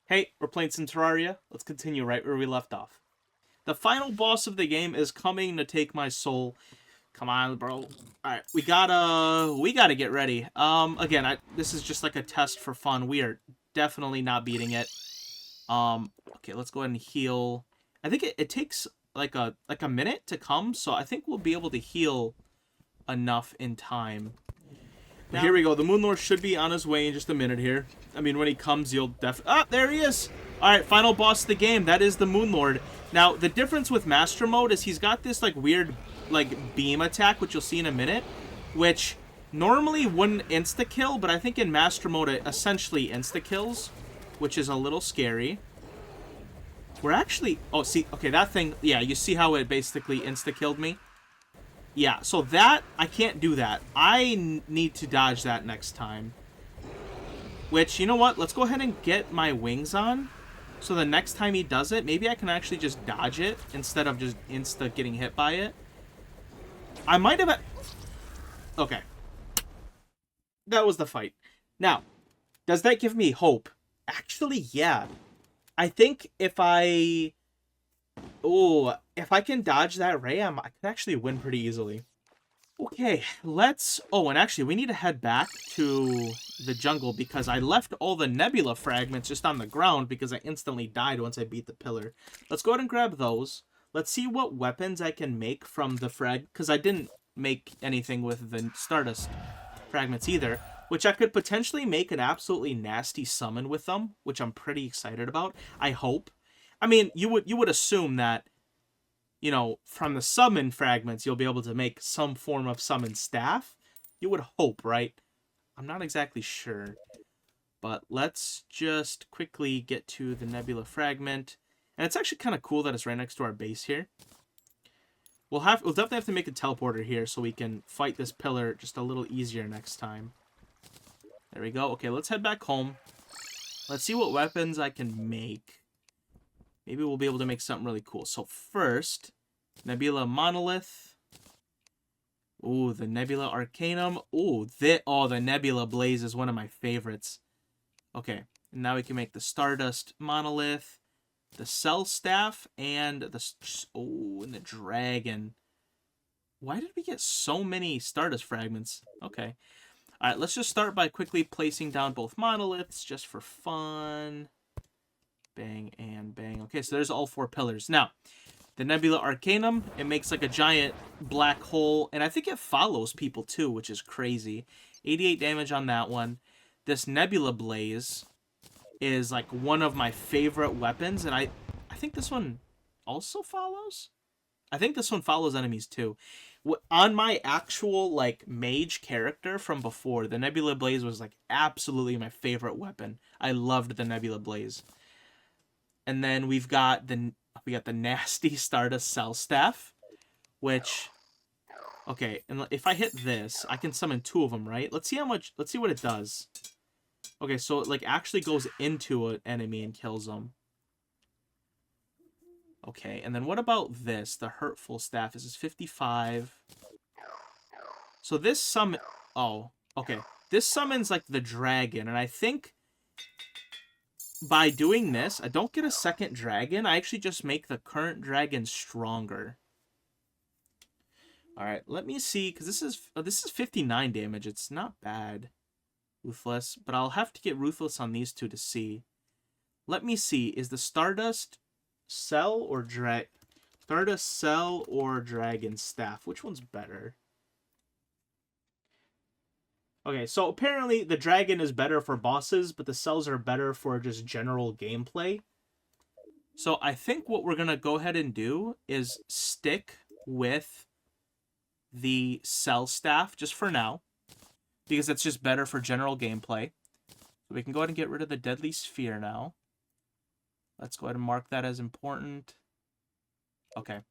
Hey, we're playing some Terraria. Let's continue right where we left off. The final boss of the game is coming to take my soul. Come on, bro. Alright, we gotta get ready. Again, this is just like a test for fun. We are definitely not beating it. Okay, let's go ahead and heal. I think it takes like a minute to come, so I think we'll be able to heal enough in time. Now, here we go. The Moon Lord should be on his way in just a minute here. I mean, when he comes, you'll there he is! Alright, final boss of the game. That is the Moon Lord. Now, the difference with Master Mode is he's got this, like, weird, like, beam attack, which you'll see in a minute, which normally wouldn't insta-kill, but I think in Master Mode it essentially insta-kills, which is a little scary. We're actually... Oh, see, okay, that thing... Yeah, you see how it basically insta-killed me? Yeah, so that, I can't do that. I need to dodge that next time. Which, you know what? Let's go ahead and get my wings on. So the next time he does it, maybe I can actually just dodge it instead of just insta getting hit by it. I might have... Okay. That was the fight. Now, does that give me hope? Actually, yeah. I think if I... Oh, if I can dodge that ram, I can actually win pretty easily. Okay, let's... Oh, and actually, we need to head back to the jungle because I left all the nebula fragments just on the ground because I instantly died once I beat the pillar. Let's go ahead and grab those. Let's see what weapons I can make from the frag... Because I didn't make anything with the Stardust fragments either, which I could potentially make an absolutely nasty summon with them, which I'm pretty excited about. I hope. I mean, you would assume that, you know, from the summon fragments, you'll be able to make some form of summon staff. You would hope, right? I'm not exactly sure. But let's just quickly get to the nebula fragment. And it's actually kind of cool that it's right next to our base here. We'll definitely have to make a teleporter here so we can fight this pillar just a little easier next time. There we go. Okay, let's head back home. Let's see what weapons I can make. Maybe we'll be able to make something really cool. So first, Nebula Monolith. Ooh, the Nebula Arcanum. Ooh, the Nebula Blaze is one of my favorites. Okay, and now we can make the Stardust Monolith, the Cell Staff, and and the Dragon. Why did we get so many Stardust fragments? Okay. Alright, let's just start by quickly placing down both monoliths just for fun. Bang and bang. Okay, so there's all four pillars. Now, the Nebula Arcanum, it makes like a giant black hole, and I think it follows people too, which is crazy. 88 damage on that one. This Nebula Blaze is like one of my favorite weapons, and I think this one also follows? I think this one follows enemies too. On my actual like mage character from before, the Nebula Blaze was like absolutely my favorite weapon. I loved the Nebula Blaze. And then we got the nasty Stardust Cell Staff, which, okay, and if I hit this, I can summon two of them, right? Let's see what it does. Okay, so it like actually goes into an enemy and kills them. Okay, and then what about this? The Hurtful Staff. This is 55. So this summon... Oh, okay. This summons like the dragon, and I think by doing this, I don't get a second dragon. I actually just make the current dragon stronger. All right, let me see, because this is 59 damage. It's not bad, Ruthless, but I'll have to get Ruthless on these two to see. Let me see. Is the Stardust Cell or Stardust Cell or Dragon Staff? Which one's better? Okay, so apparently the dragon is better for bosses, but the cells are better for just general gameplay. So I think what we're going to go ahead and do is stick with the cell staff just for now, because it's just better for general gameplay. So we can go ahead and get rid of the deadly sphere now. Let's go ahead and mark that as important. Okay.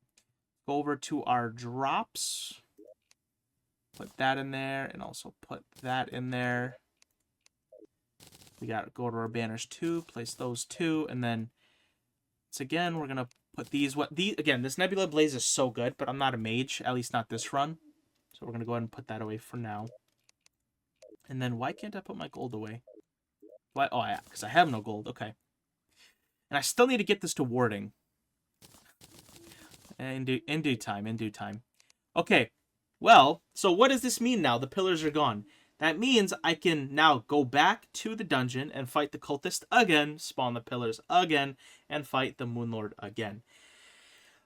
Go over to our drops. Put that in there, and also put that in there. We got to go to our banners too, place those two, and then once again, we're going to put these... Again, this Nebula Blaze is so good, but I'm not a mage, at least not this run. So we're going to go ahead and put that away for now. And then why can't I put my gold away? Why? Oh, yeah, because I have no gold. Okay. And I still need to get this to warding. In due time. Okay, well, so what does this mean now? The pillars are gone. That means I can now go back to the dungeon and fight the cultist again, spawn the pillars again, and fight the Moonlord again.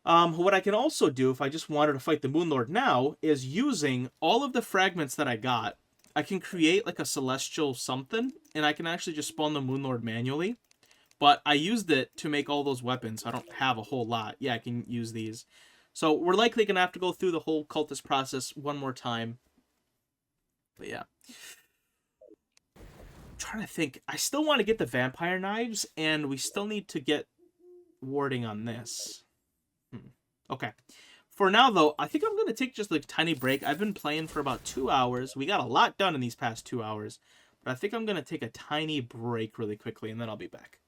What I can also do, if I just wanted to fight the Moonlord now, is using all of the fragments that I got, I can create like a celestial something, and I can actually just spawn the Moonlord manually. But I used it to make all those weapons, so I don't have a whole lot. Yeah, I can use these. So we're likely going to have to go through the whole cultist process one more time. But yeah. I'm trying to think. I still want to get the vampire knives, and we still need to get warding on this. Okay. For now, though, I think I'm going to take just a tiny break. I've been playing for about 2 hours. We got a lot done in these past 2 hours. But I think I'm going to take a tiny break really quickly, and then I'll be back.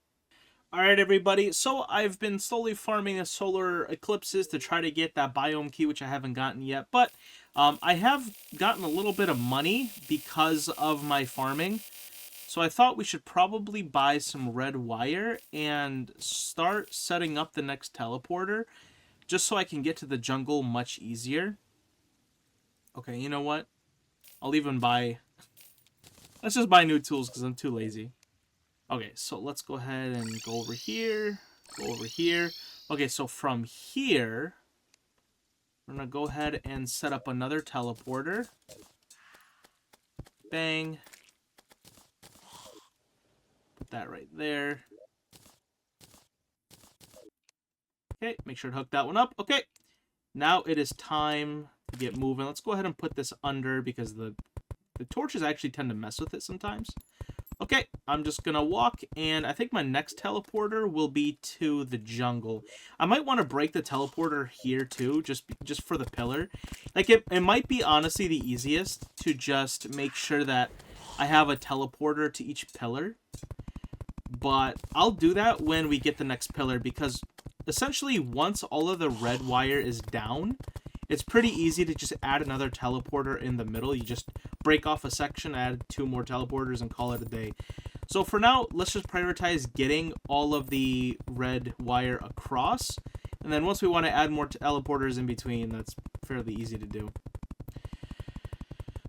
Alright everybody, so I've been slowly farming the solar eclipses to try to get that biome key, which I haven't gotten yet, but I have gotten a little bit of money because of my farming, so I thought we should probably buy some red wire and start setting up the next teleporter, just so I can get to the jungle much easier. Okay, you know what? I'll even buy... Let's just buy new tools because I'm too lazy. Okay, so let's go ahead and go over here, go over here. Okay, so from here, we're going to go ahead and set up another teleporter. Bang. Put that right there. Okay, make sure to hook that one up. Okay, now it is time to get moving. Let's go ahead and put this under because the torches actually tend to mess with it sometimes. Okay, I'm just going to walk, and I think my next teleporter will be to the jungle. I might want to break the teleporter here, too, just for the pillar. Like, it might be, honestly, the easiest to just make sure that I have a teleporter to each pillar. But I'll do that when we get the next pillar, because essentially, once all of the red wire is down, it's pretty easy to just add another teleporter in the middle. You just break off a section, add 2 more teleporters, and call it a day. So for now, let's just prioritize getting all of the red wire across. And then once we want to add more teleporters in between, that's fairly easy to do.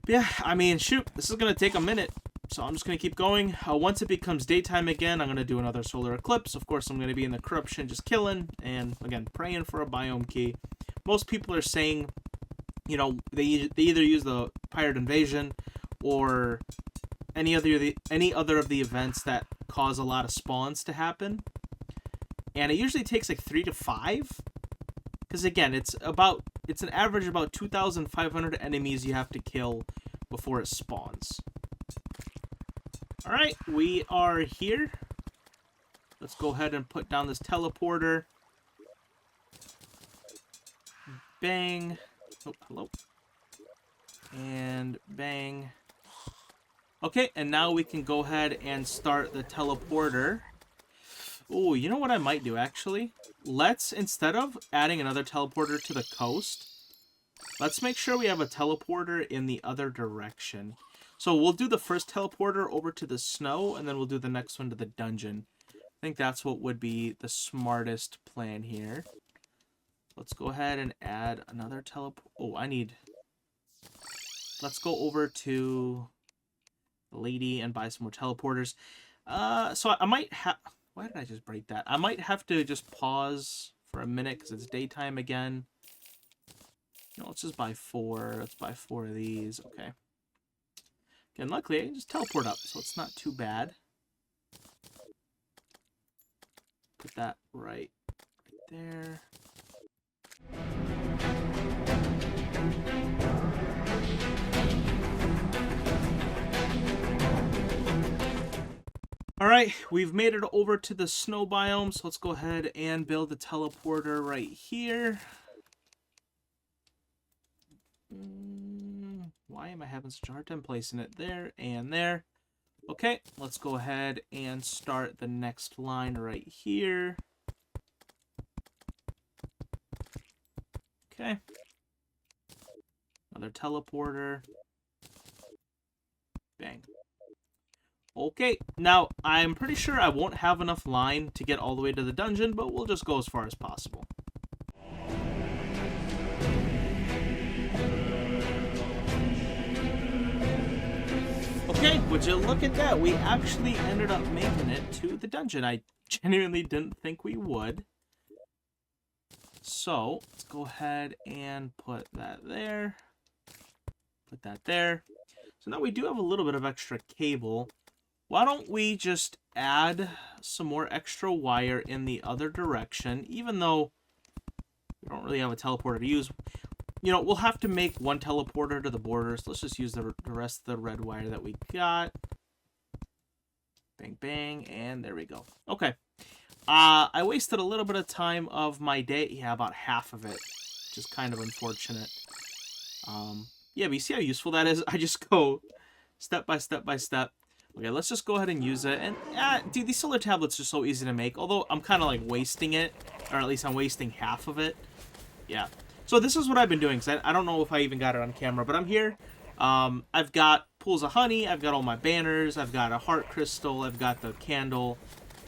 But yeah, I mean, shoot, this is going to take a minute. So I'm just going to keep going. Once it becomes daytime again, I'm going to do another solar eclipse. Of course, I'm going to be in the corruption just killing. And again, praying for a biome key. Most people are saying, you know, they either use the pirate invasion or any other of the events that cause a lot of spawns to happen. And it usually takes like 3 to 5. Because again, it's an average about 2,500 enemies you have to kill before it spawns. Alright, we are here. Let's go ahead and put down this teleporter. Bang. Oh, hello. And bang. Okay, and now we can go ahead and start the teleporter. Oh, you know what I might do, actually? Let's, instead of adding another teleporter to the coast, let's make sure we have a teleporter in the other direction. So we'll do the first teleporter over to the snow, and then we'll do the next one to the dungeon. I think that's what would be the smartest plan here. Let's go ahead and add another teleport. Oh, let's go over to the lady and buy some more teleporters. So I might have... Why did I just break that? I might have to just pause for a minute because it's daytime again. You know, let's just buy 4. Let's buy 4 of these. Okay. Again, luckily, I can just teleport up, so it's not too bad. Put that right there. Alright, we've made it over to the snow biome, so let's go ahead and build a teleporter right here. Why am I having such a hard time placing it there and there? Okay, let's go ahead and start the next line right here. Okay. Another teleporter. Bang. Okay, now, I'm pretty sure I won't have enough line to get all the way to the dungeon, but we'll just go as far as possible. Okay, would you look at that? We actually ended up making it to the dungeon. I genuinely didn't think we would. So, let's go ahead and put that there. Put that there. So now we do have a little bit of extra cable. Why don't we just add some more extra wire in the other direction, even though we don't really have a teleporter to use. You know, we'll have to make one teleporter to the borders. Let's just use the rest of the red wire that we got. Bang, bang, and there we go. Okay. I wasted a little bit of time of my day. Yeah, about half of it, which is kind of unfortunate. Yeah, but you see how useful that is? I just go step by step by step. Okay, let's just go ahead and use it. And, dude, these solar tablets are so easy to make. Although, I'm kind of, like, wasting it. Or at least I'm wasting half of it. Yeah. So this is what I've been doing. Cause I don't know if I even got it on camera. But I'm here. I've got pools of honey. I've got all my banners. I've got a heart crystal. I've got the candle.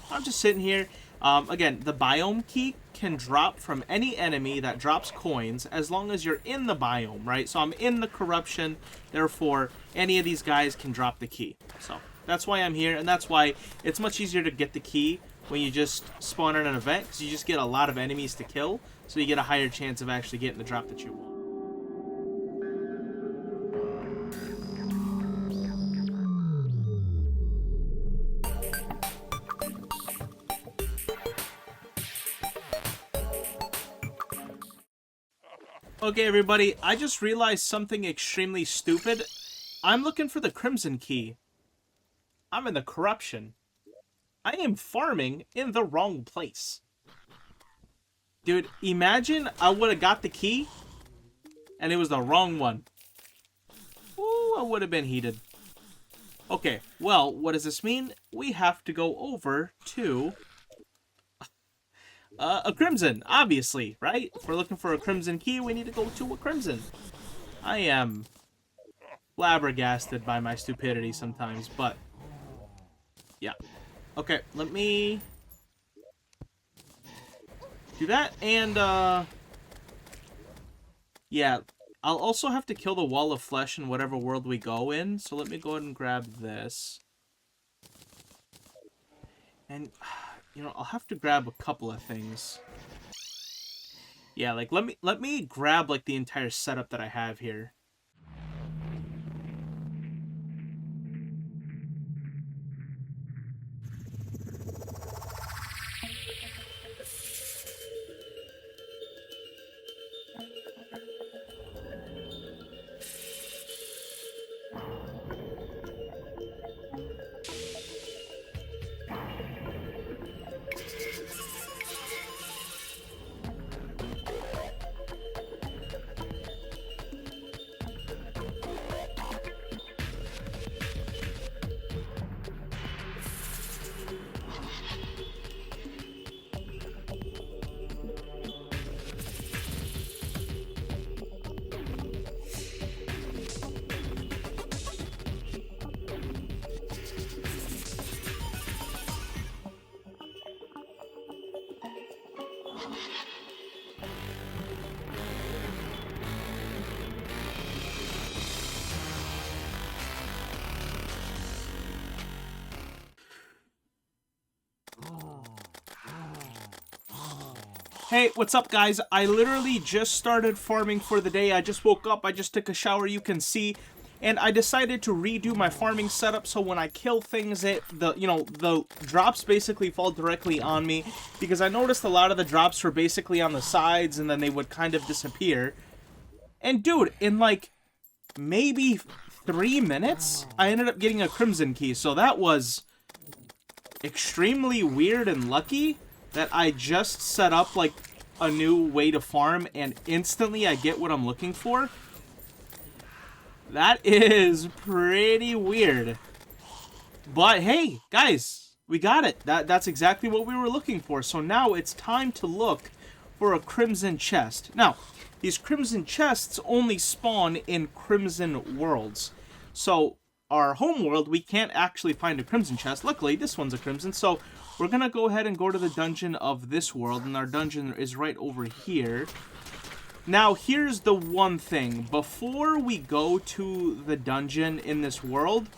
I'm just sitting here. Again, the biome key can drop from any enemy that drops coins as long as you're in the biome, right? So I'm in the corruption. Therefore, any of these guys can drop the key. So that's why I'm here, and that's why it's much easier to get the key when you just spawn in an event, because you just get a lot of enemies to kill, so you get a higher chance of actually getting the drop that you want. Okay, everybody, I just realized something extremely stupid. I'm looking for the Crimson Key. I'm in the corruption. I am farming in the wrong place. Dude, imagine I would have got the key, and it was the wrong one. Ooh, I would have been heated. Okay, well, what does this mean? We have to go over to a Crimson, obviously, right? If we're looking for a Crimson Key, we need to go to a Crimson. I am flabbergasted by my stupidity sometimes, but yeah. Okay, let me do that, and yeah, I'll also have to kill the wall of flesh in whatever world we go in, so let me go ahead and grab this. And, you know, I'll have to grab a couple of things. Yeah, like, let me grab, like, the entire setup that I have here. Hey, what's up, guys? I literally just started farming for the day. I just woke up, I just took a shower, you can see, and I decided to redo my farming setup so when I kill things, the drops basically fall directly on me, because I noticed a lot of the drops were basically on the sides, and then they would kind of disappear. And dude, in like maybe 3 minutes, I ended up getting a Crimson Key, so that was extremely weird and lucky that I just set up, like, a new way to farm, and instantly I get what I'm looking for. That is pretty weird. But, hey, guys, we got it. That's exactly what we were looking for. So now it's time to look for a Crimson Chest. Now, these Crimson Chests only spawn in Crimson Worlds. So, our home world, we can't actually find a crimson chest. Luckily, this one's a crimson, so we're gonna go ahead and go to the dungeon of this world, and our dungeon is right over here. Now, here's the one thing. Before we go to the dungeon in this world,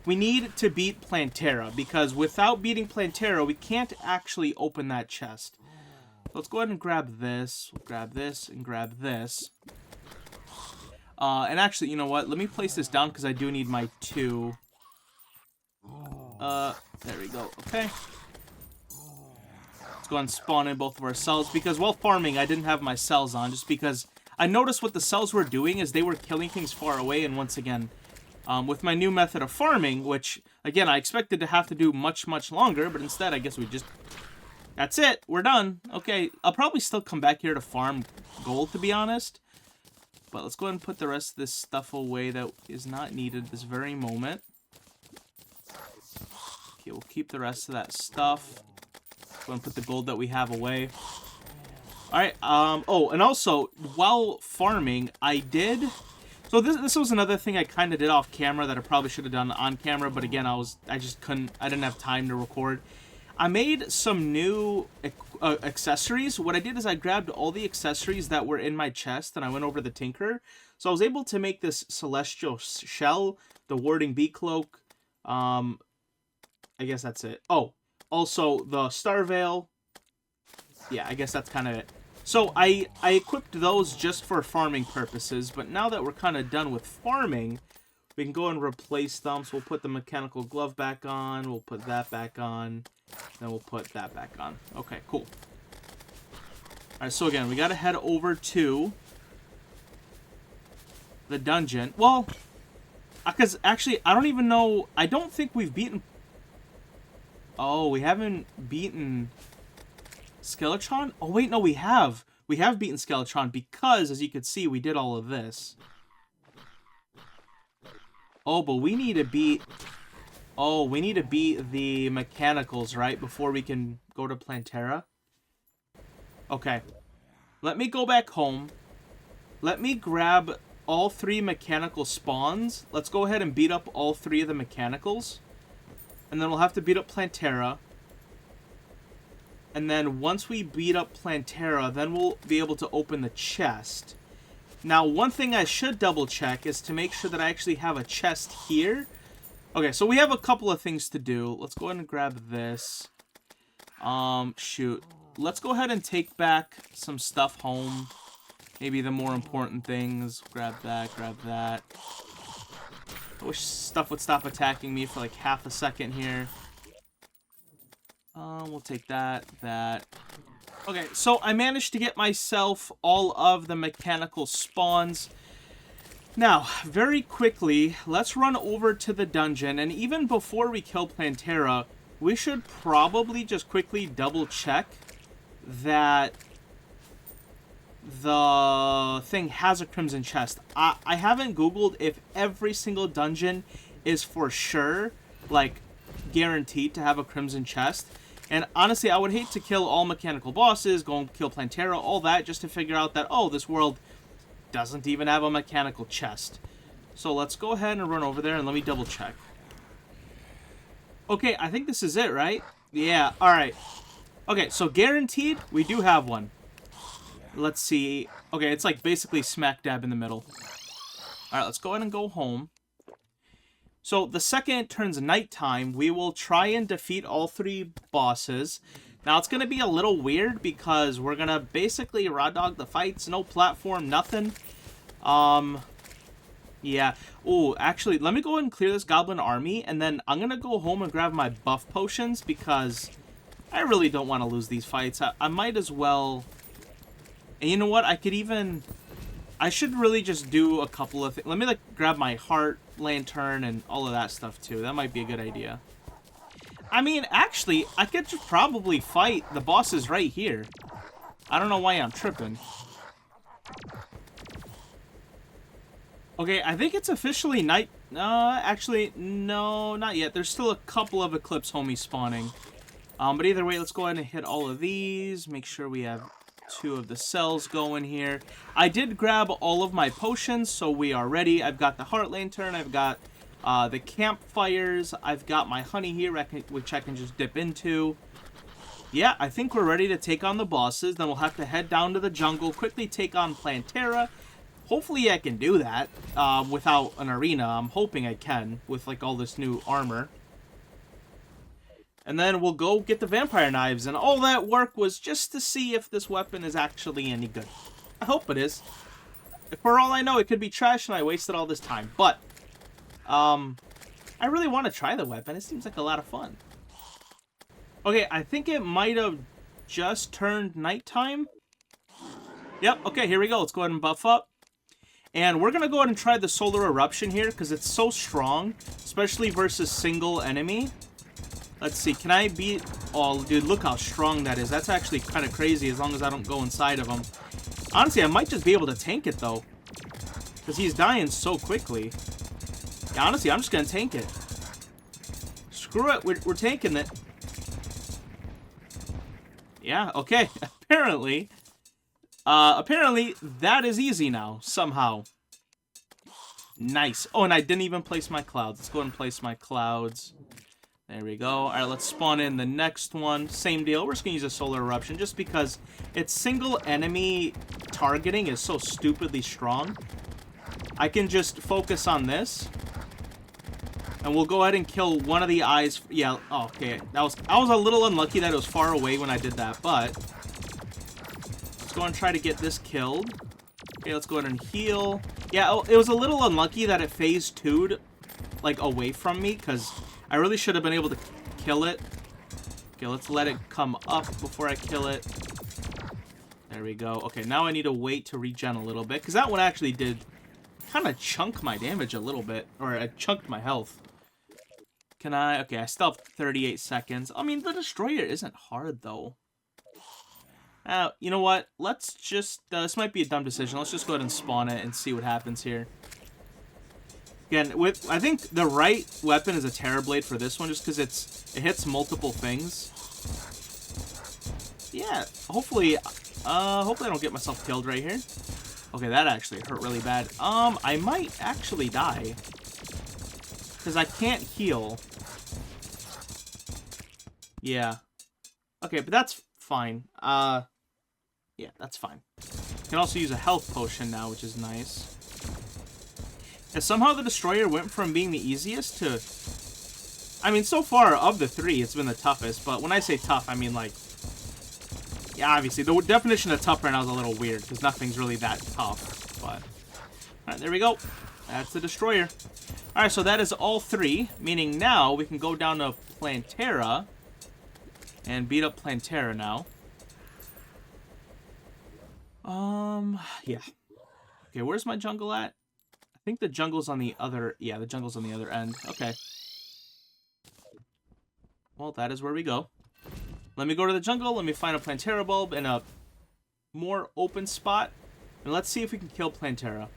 we need to beat Plantera, because without beating Plantera, we can't actually open that chest. Let's go ahead and grab this. We'll grab this and grab this. And actually, you know what? Let me place this down, because I do need my 2. There we go. Okay. Let's go ahead and spawn in both of our cells, because while farming, I didn't have my cells on, just because I noticed what the cells were doing is they were killing things far away, and once again, with my new method of farming, which, again, I expected to have to do much, much longer, but instead, I guess we just... That's it. We're done. Okay, I'll probably still come back here to farm gold, to be honest. But let's go ahead and put the rest of this stuff away that is not needed this very moment. Okay, we'll keep the rest of that stuff. Go and put the gold that we have away. Alright, oh, and also, while farming, I did... So this was another thing I kind of did off camera that I probably should have done on camera, but again, I just couldn't, I didn't have time to record. I made some new accessories. What I did is I grabbed all the accessories that were in my chest, and I went over the Tinker. So I was able to make this Celestial Shell, the Warding Bee Cloak, I guess that's it. Oh, also the Star Veil. Yeah, I guess that's kind of it. So I equipped those just for farming purposes, but now that we're kind of done with farming, we can go and replace them. So we'll put the mechanical glove back on, we'll put that back on, then we'll put that back on. Okay, cool. Alright, so again, we gotta head over to the dungeon. Well, because actually, I don't even know, I don't think we've beaten... Oh, we haven't beaten... Skeletron? Oh, wait, no, we have. We have beaten Skeletron because, as you can see, we did all of this. Oh, but we need to beat... Oh, we need to beat the mechanicals, right? Before we can go to Plantera. Okay. Let me go back home. Let me grab all 3 mechanical spawns. Let's go ahead and beat up all 3 of the mechanicals. And then we'll have to beat up Plantera. And then once we beat up Plantera, then we'll be able to open the chest. Now, one thing I should double check is to make sure that I actually have a chest here. Okay, so we have a couple of things to do. Let's go ahead and grab this. Shoot. Let's go ahead and take back some stuff home. Maybe the more important things. Grab that, grab that. I wish stuff would stop attacking me for like half a second here. We'll take that, that. Okay, so I managed to get myself all of the mechanical spawns. Now, very quickly, let's run over to the dungeon, and even before we kill Plantera, we should probably just quickly double check that the thing has a crimson chest. I haven't googled if every single dungeon is for sure, like, guaranteed to have a crimson chest. And honestly, I would hate to kill all mechanical bosses, go and kill Plantera, all that, just to figure out that, oh, this world doesn't even have a mechanical chest. So let's go ahead and run over there and let me double check. Okay, I think this is it, right? Yeah, alright. Okay, so guaranteed, we do have one. Let's see. Okay, it's like basically smack dab in the middle. Alright, let's go ahead and go home. So the second it turns nighttime, we will try and defeat all 3 bosses. Now, it's going to be a little weird because we're going to basically raw dog the fights. No platform, nothing. Yeah. Oh, actually, let me go ahead and clear this goblin army. And then I'm going to go home and grab my buff potions because I really don't want to lose these fights. I might as well... And you know what? I could even... I should really just do a couple of things. Let me, like, grab my heart lantern and all of that stuff, too. That might be a good idea. I mean, actually, I could just probably fight the bosses right here. I don't know why I'm tripping. Okay, I think it's officially night... actually, no, not yet. There's still a couple of Eclipse homies spawning. But either way, let's go ahead and hit all of these. Make sure we have 2 of the cells going here. I did grab all of my potions, so we are ready. I've got the heart lantern. I've got The campfires, I've got my honey here, which I can just dip into. Yeah, I think we're ready to take on the bosses. Then we'll have to head down to the jungle, quickly take on Plantera. Hopefully I can do that without an arena. I'm hoping I can with like all this new armor. And then we'll go get the vampire knives. And all that work was just to see if this weapon is actually any good. I hope it is. For all I know, it could be trash and I wasted all this time. But, I really want to try the weapon. It seems like a lot of fun. Okay, I think it might have just turned nighttime. Yep, okay, here we go. Let's go ahead and buff up. And we're going to go ahead and try the solar eruption here because it's so strong, especially versus single enemy. Let's see, can I beat... Oh, dude, look how strong that is. That's actually kind of crazy as long as I don't go inside of him. Honestly, I might just be able to tank it, though. Because he's dying so quickly. Yeah, honestly, I'm just going to tank it. Screw it, we're tanking it. Yeah, okay. Apparently that is easy now, somehow. Nice. Oh, and I didn't even place my clouds. Let's go ahead and place my clouds. There we go. All right, let's spawn in the next one. Same deal. We're just going to use a solar eruption just because its single enemy targeting is so stupidly strong. I can just focus on this. And we'll go ahead and kill one of the eyes. Yeah, oh, okay. I was a little unlucky that it was far away when I did that, but let's go and try to get this killed. Okay, let's go ahead and heal. Yeah, it was a little unlucky that it phase 2'd, like, away from me, because I really should have been able to kill it. Okay, let's let it come up before I kill it. There we go. Okay, now I need to wait to regen a little bit, because that one actually did kind of chunk my damage a little bit, or it chunked my health. Can I? Okay, I still have 38 seconds. I mean, the destroyer isn't hard, though. You know what? Let's just... this might be a dumb decision. Let's just go ahead and spawn it and see what happens here. Again, I think the right weapon is a Terrorblade for this one, just because it hits multiple things. Yeah, hopefully I don't get myself killed right here. Okay, that actually hurt really bad. I might actually die. Because I can't heal. Yeah. Okay, but that's fine. Yeah, that's fine. You can also use a health potion now, which is nice. And somehow the Destroyer went from being the easiest to... I mean, so far, of the three, it's been the toughest. But when I say tough, I mean, like... Yeah, obviously, the definition of tough right now is a little weird, because nothing's really that tough. But... Alright, there we go. That's the Destroyer. Alright, so that is all three, meaning now we can go down to Plantera and beat up Plantera now. Yeah. Okay, where's my jungle at? I think the jungle's on the other... Yeah, the jungle's on the other end. Okay. Well, that is where we go. Let me go to the jungle. Let me find a Plantera bulb in a more open spot. And let's see if we can kill Plantera.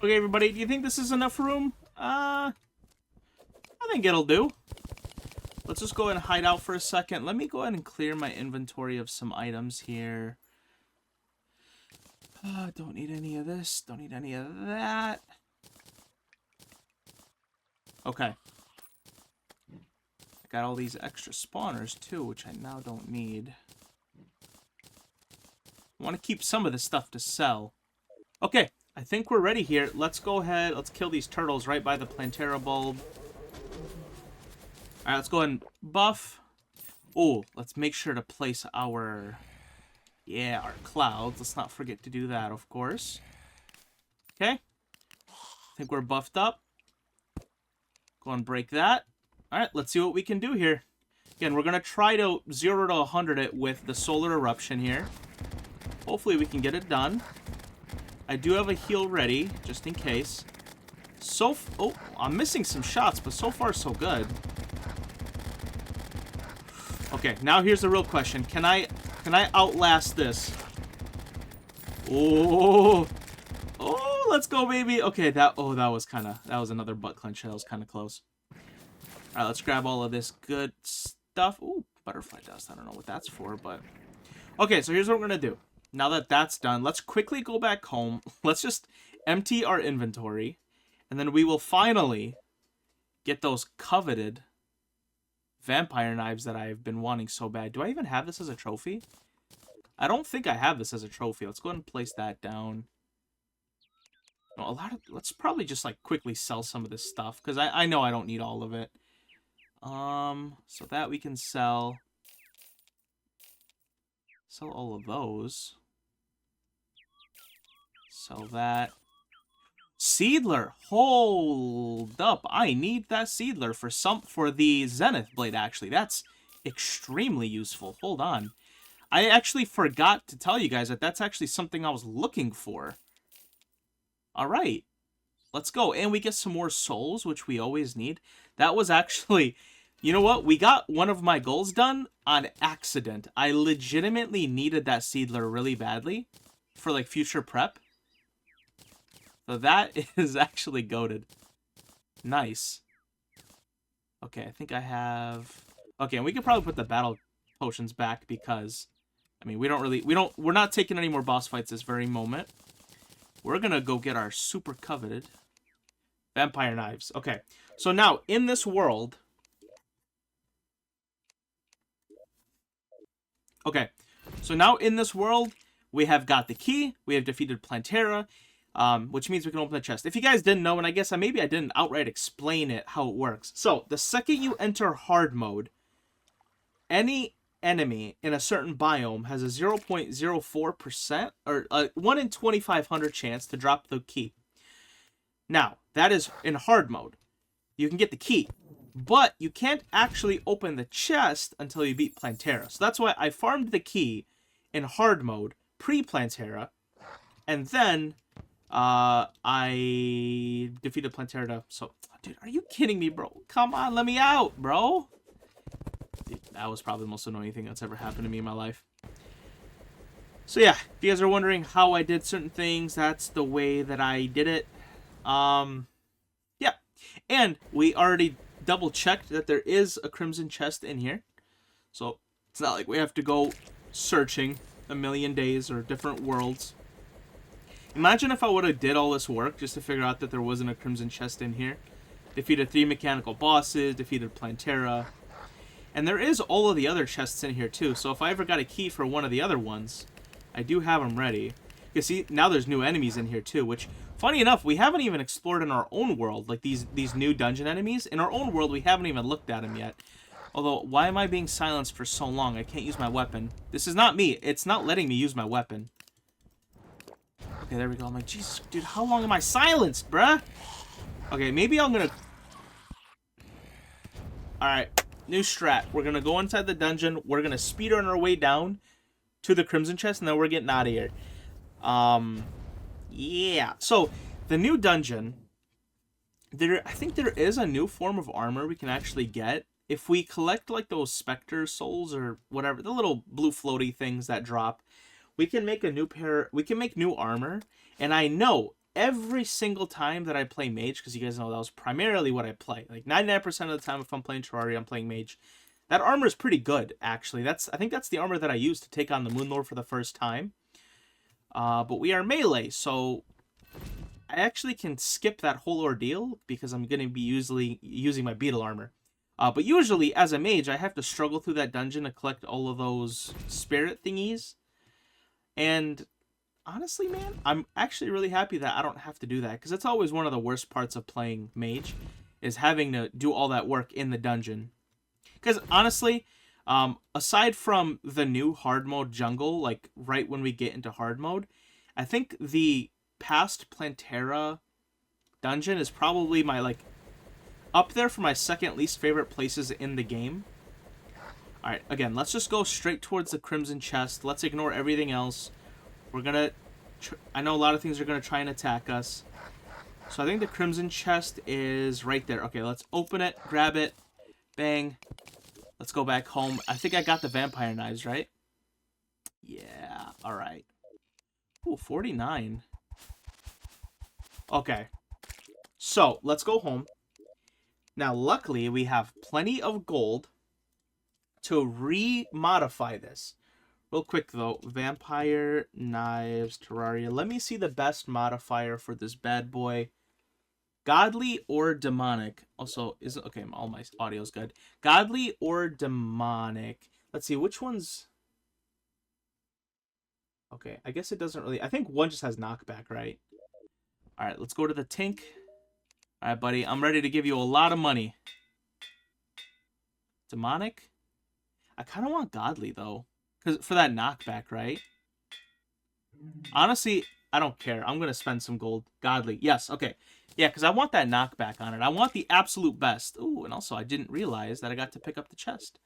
Okay, everybody, do you think this is enough room? I think it'll do. Let's just go ahead and hide out for a second. Let me go ahead and clear my inventory of some items here. Don't need any of this. Don't need any of that. Okay. I got all these extra spawners, too, which I now don't need. I want to keep some of this stuff to sell. Okay. I think we're ready here. Let's go ahead. Let's kill these turtles right by the Plantera bulb. Alright, let's go ahead and buff. Oh, let's make sure to place our... Yeah, our clouds. Let's not forget to do that, of course. Okay. I think we're buffed up. Go and break that. Alright, let's see what we can do here. Again, we're going to try to 0 to 100 it with the solar eruption here. Hopefully we can get it done. I do have a heal ready, just in case. Oh, I'm missing some shots, but so far so good. Okay, now here's the real question. Can I outlast this? Oh, let's go, baby. Okay, that was another butt clench. That was kind of close. All right, let's grab all of this good stuff. stuff. Ooh, butterfly dust. I don't know what that's for, but... Okay, so here's what we're going to do. Now that that's done, let's quickly go back home. Let's just empty our inventory. And then we will finally get those coveted vampire knives that I've been wanting so bad. Do I even have this as a trophy? I don't think I have this as a trophy. Let's go ahead and place that down. No, let's probably just like quickly sell some of this stuff because I know I don't need all of it. So that we can sell. Sell all of those. Sell that. Seedler! Hold up. I need that Seedler for the Zenith Blade, actually. That's extremely useful. Hold on. I actually forgot to tell you guys that that's actually something I was looking for. Alright. Let's go. And we get some more souls, which we always need. That was actually... You know what? We got one of my goals done on accident. I legitimately needed that Seedler really badly for, like, future prep. So that is actually goated. Nice. Okay, I think I have... Okay, and we could probably put the battle potions back because... I mean, we're not taking any more boss fights this very moment. We're gonna go get our super coveted vampire knives. Okay, so now, in this world... Okay, so now in this world, we have got the key, we have defeated Plantera, which means we can open the chest. If you guys didn't know, and I guess maybe I didn't outright explain it, how it works. So, the second you enter hard mode, any enemy in a certain biome has a 0.04%, or a 1 in 2,500 chance to drop the key. Now, that is in hard mode. You can get the key. But you can't actually open the chest until you beat Plantera. So that's why I farmed the key in hard mode, pre-Plantera. And then I defeated Plantera. So, dude, are you kidding me, bro? Come on, let me out, bro. Dude, that was probably the most annoying thing that's ever happened to me in my life. So yeah, if you guys are wondering how I did certain things, that's the way that I did it. Yeah. And we already... double-checked that there is a crimson chest in here. So, it's not like we have to go searching a million days or different worlds. Imagine if I would have did all this work just to figure out that there wasn't a crimson chest in here. Defeated 3 mechanical bosses, defeated Plantera. And there is all of the other chests in here too, so if I ever got a key for one of the other ones, I do have them ready. You see, now there's new enemies in here too, which... Funny enough, we haven't even explored in our own world, like these new dungeon enemies. In our own world, we haven't even looked at them yet. Although, why am I being silenced for so long? I can't use my weapon. This is not me. It's not letting me use my weapon. Okay, there we go. I'm like, Jesus, dude, how long am I silenced, bruh? Okay, maybe I'm gonna... Alright, new strat. We're gonna go inside the dungeon. We're gonna speed on our way down to the crimson chest, and then we're getting out of here. Yeah, so the new dungeon, I think there is a new form of armor we can actually get. If we collect like those specter souls or whatever, the little blue floaty things that drop, we can make a new we can make new armor. And I know every single time that I play mage, because you guys know that was primarily what I play. Like 99% of the time if I'm playing Terraria, I'm playing mage. That armor is pretty good, actually. I think that's the armor that I used to take on the Moonlord for the first time. But we are melee, so I actually can skip that whole ordeal because I'm going to be using my beetle armor. But usually, as a mage, I have to struggle through that dungeon to collect all of those spirit thingies. And honestly, man, I'm actually really happy that I don't have to do that because it's always one of the worst parts of playing mage is having to do all that work in the dungeon. Because honestly... aside from the new hard mode jungle, like right when we get into hard mode, I think the past Plantera dungeon is probably my, like, up there for my second least favorite places in the game. Alright, again, let's just go straight towards the crimson chest. Let's ignore everything else. We're gonna... I know a lot of things are gonna try and attack us. So I think the crimson chest is right there. Okay, let's open it, grab it, bang. Let's go back home. I think I got the vampire knives, right? Yeah, alright. Ooh, 49. Okay. So, let's go home. Now, luckily, we have plenty of gold. to re-modify this. Real quick, though. Vampire Knives Terraria. Let me see the best modifier for this bad boy. Godly or demonic? Also, isn't... Okay, all my audio's good. Godly or demonic? Let's see, which one's... Okay, I guess it doesn't really... I think one just has knockback, right? Alright, let's go to the Tink. Alright, buddy, I'm ready to give you a lot of money. Demonic? I kind of want Godly, though. Because for that knockback, right? Honestly, I don't care. I'm going to spend some gold. Godly. Yes, okay. Yeah, because I want that knockback on it. I want the absolute best. Ooh, and also I didn't realize that I got to pick up the chest.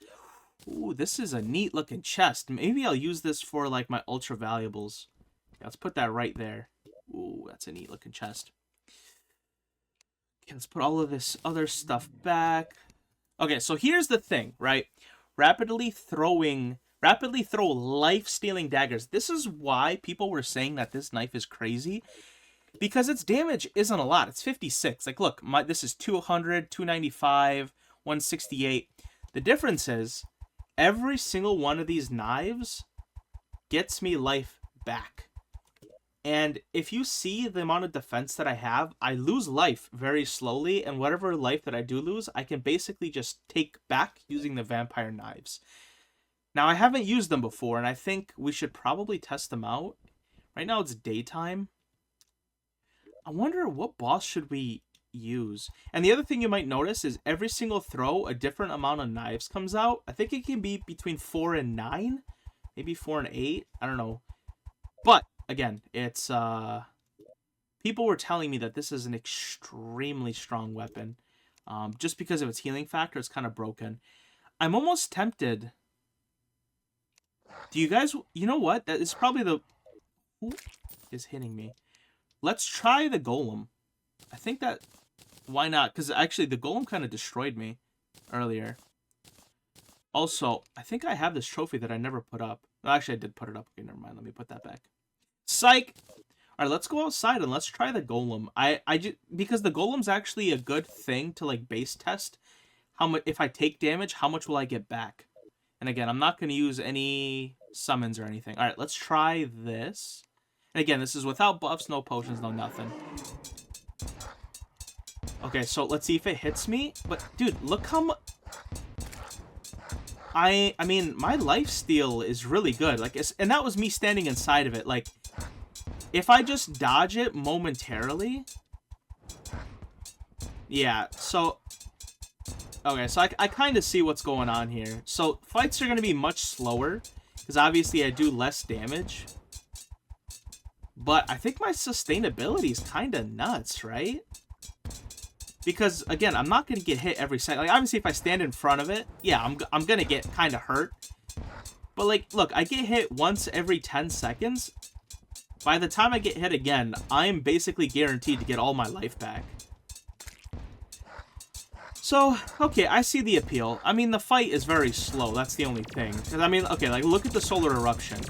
Ooh, this is a neat looking chest. Maybe I'll use this for like my ultra valuables. Yeah, let's put that right there. Ooh, that's a neat looking chest. Okay, let's put all of this other stuff back. Okay, so here's the thing, right? Rapidly throw life-stealing daggers. This is why people were saying that this knife is crazy. Because its damage isn't a lot. It's 56. Like, look, this is 200, 295, 168. The difference is, every single one of these knives gets me life back. And if you see the amount of defense that I have, I lose life very slowly. And whatever life that I do lose, I can basically just take back using the vampire knives. Now, I haven't used them before, and I think we should probably test them out. Right now, it's daytime. I wonder what boss should we use. And the other thing you might notice is every single throw, a different amount of knives comes out. I think it can be between 4 and 9. Maybe 4 and 8. I don't know. But, again, it's... people were telling me that this is an extremely strong weapon. Just because of its healing factor, it's kind of broken. I'm almost tempted... Do you guys... You know what? That is probably the... Who is hitting me? Let's try the golem. I think that... Why not? Because actually, the golem kind of destroyed me earlier. Also, I think I have this trophy that I never put up. Well, actually, I did put it up. Okay, never mind. Let me put that back. Psych! Alright, let's go outside and let's try the golem. Because the golem's actually a good thing to, like, base test. How much... If I take damage, how much will I get back? And again, I'm not going to use any summons or anything. Alright, let's try this. And again, this is without buffs, no potions, no nothing. Okay, so let's see if it hits me. But, dude, look how much... I mean, my lifesteal is really good. Like, and that was me standing inside of it. Like, if I just dodge it momentarily... Yeah, so... Okay, so I kind of see what's going on here. So, fights are going to be much slower. Because obviously I do less damage. But I think my sustainability is kind of nuts, right? Because, again, I'm not going to get hit every second. Like, obviously, if I stand in front of it, yeah, I'm going to get kind of hurt. But, like, look, I get hit once every 10 seconds. By the time I get hit again, I'm basically guaranteed to get all my life back. So, okay, I see the appeal. I mean, the fight is very slow. That's the only thing. Because, I mean, okay, like, look at the solar eruption.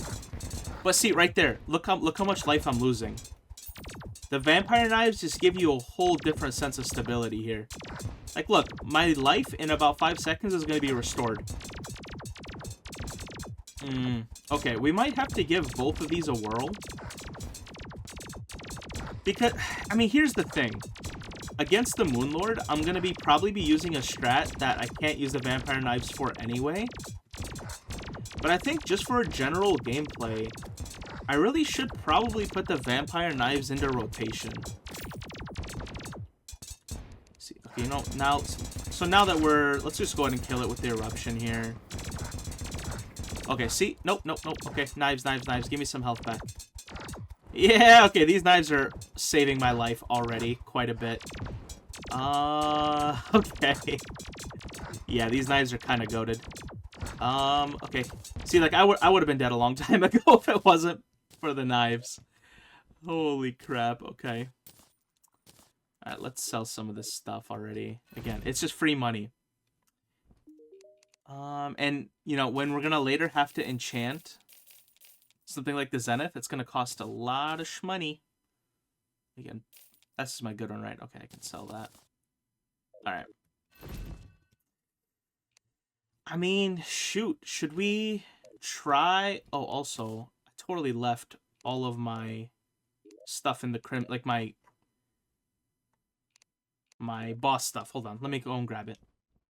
But see, right there, look how much life I'm losing. The vampire knives just give you a whole different sense of stability here. Like, look, my life in about 5 seconds is going to be restored. Okay, we might have to give both of these a whirl. Because, I mean, here's the thing. Against the Moonlord, I'm going to probably be using a strat that I can't use the vampire knives for anyway. But I think just for general gameplay, I really should probably put the vampire knives into rotation. See, okay, you know, now... So now that let's just go ahead and kill it with the eruption here. Okay, see? Nope, nope, nope. Okay, knives, knives, knives. Give me some health back. Yeah, okay, these knives are saving my life already quite a bit. Okay. Yeah, these knives are kind of goated. Okay. See, like, I would have been dead a long time ago if it wasn't for the knives. Holy crap, okay. Alright, let's sell some of this stuff already. Again, it's just free money. And, you know, when we're gonna later have to enchant something like the Zenith, it's gonna cost a lot of shmoney. Again, this is my good one, right? Okay, I can sell that. Alright. I mean, shoot, should we try... Oh, also, I totally left all of my stuff in the like my boss stuff. Hold on, let me go and grab it.